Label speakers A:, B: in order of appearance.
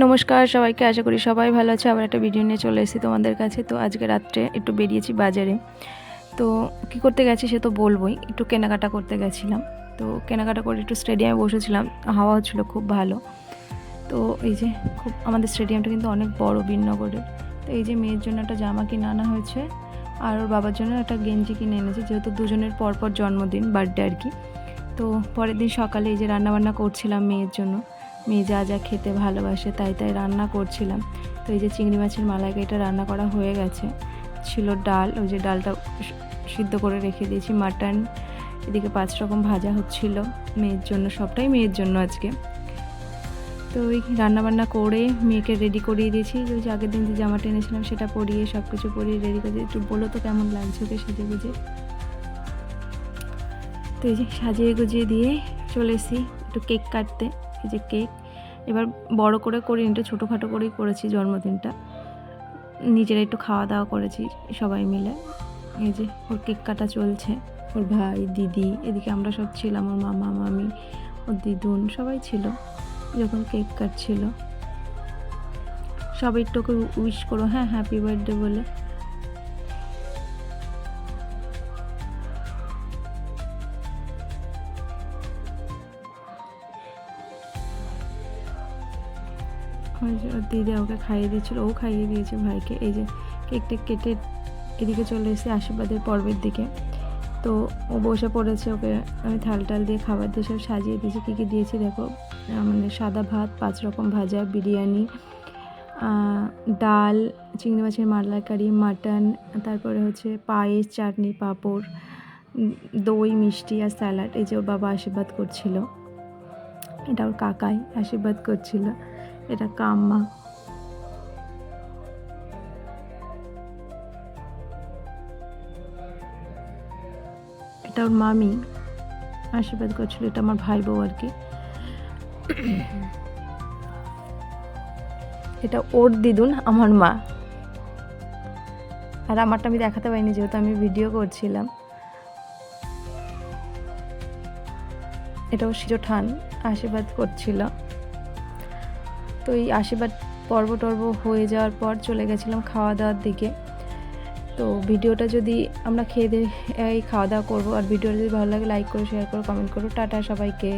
A: নমস্কার সবাইকে, আশা করি সবাই ভালো আছে। আবার একটা ভিডিও নিয়ে চলে এসেছি তোমাদের কাছে। তো আজকে রাত্রে একটু বেরিয়েছি বাজারে। তো কি করতে গেছি সে তো বলবোই। একটু কেনাকাটা করতে গেছিলাম। তো কেনাকাটা করে একটু স্টেডিয়ামে বসেছিলাম, হাওয়া হচ্ছিল খুব ভালো। তো এই যে আমাদের স্টেডিয়ামটা কিন্তু অনেক বড় বীরনগরের। তো এই যে মেয়ের জন্য একটা জামা কিনে আনা হয়েছে, আর ওর বাবার জন্য একটা গেঞ্জি কিনে এনেছে, যেহেতু দুজনের পরপর জন্মদিন, বার্থডে আর কি। তো পরের দিন সকালে এই যে রান্নাবান্না করছিলাম মেয়ের জন্য। মেয়ে যা যা খেতে ভালোবাসে তাই তাই রান্না করছিলাম। তো এই যে চিংড়ি মাছের মালাইকারিটা রান্না করা হয়ে গেছে। ছিল ডাল, ওই যে ডালটা সিদ্ধ করে রেখে দিয়েছি, মাটন, এদিকে 5 রকম ভাজা হচ্ছিল মেয়ের জন্য, সবটাই মেয়ের জন্য আজকে। তো ওই রান্নাবান্না করে মেয়েকে রেডি করিয়ে দিয়েছি। ওই যে আগের দিন যে জামাটা এনেছিলাম সেটা পরিয়ে সব কিছু পরিয়ে রেডি করে একটু বলো তো কেমন লাগছে ওকে সেজে গুজে। তো এই যে সাজিয়ে গুজিয়ে দিয়ে চলে এসেছি একটু কেক কাটতে। এই যে কেক এবার বড় করে করিনি, একটু ছোটোখাটো করেই করেছি জন্মদিনটা। নিজেরা একটু খাওয়া দাওয়া করেছি সবাই মিলে। এই যে ওর কেক কাটা চলছে, ওর ভাই দিদি, এদিকে আমরা সব ছিলাম, ওর মামা মামি, ওর দিদুন, সবাই ছিল যখন কেক কাটছিল। সবাই একটু ওকে উইশ করো, হ্যাঁ হ্যাপি বার্থডে বলে। ওর দিদি ওকে খাইয়ে দিয়েছিল, ও খাইয়ে দিয়েছে ভাইকে। এই যে কেকটা কেটে এদিকে চলে এসেছি আশীর্বাদের পর্বের দিকে। তো ও বসে পড়েছে, ওকে আমি থাল দিয়ে খাবার দিয়ে সব সাজিয়ে দিয়েছি। কী কী দিয়েছি দেখো, মানে সাদা ভাত, 5 রকম ভাজা, বিরিয়ানি, ডাল, চিংড়ি মাছের মালাইকারি, মাটন, তারপরে হচ্ছে পায়েস, চাটনি, পাঁপড়, দই, মিষ্টি আর স্যালাড। এই যে ওর বাবা আশীর্বাদ করছিল, এটা ওর কাকাই আশীর্বাদ করছিল, এটা কাম্মা, এটা ওর মামি আশীর্বাদ করছিল, এটা আমার ভাই বউ আর কি। এটা ওর দিদুন, আমার মা। আর আমারটা আমি দেখাতে পারিনি যেহেতু আমি ভিডিও করছিলাম। এটা ওর শিজোঠান আশীর্বাদ করছিল। তো এই আশীর্বাদ পর্ব হয়ে যাওয়ার পর চলে গেছিলাম খাওয়া দাওয়ার দিকে। তো ভিডিওটা যদি আমরা খেয়ে দিয়ে এই খাওয়া দাওয়া করবো, আর ভিডিওটা যদি ভালো লাগে লাইক করো, শেয়ার করো, কমেন্ট করো। টাটা সবাইকে।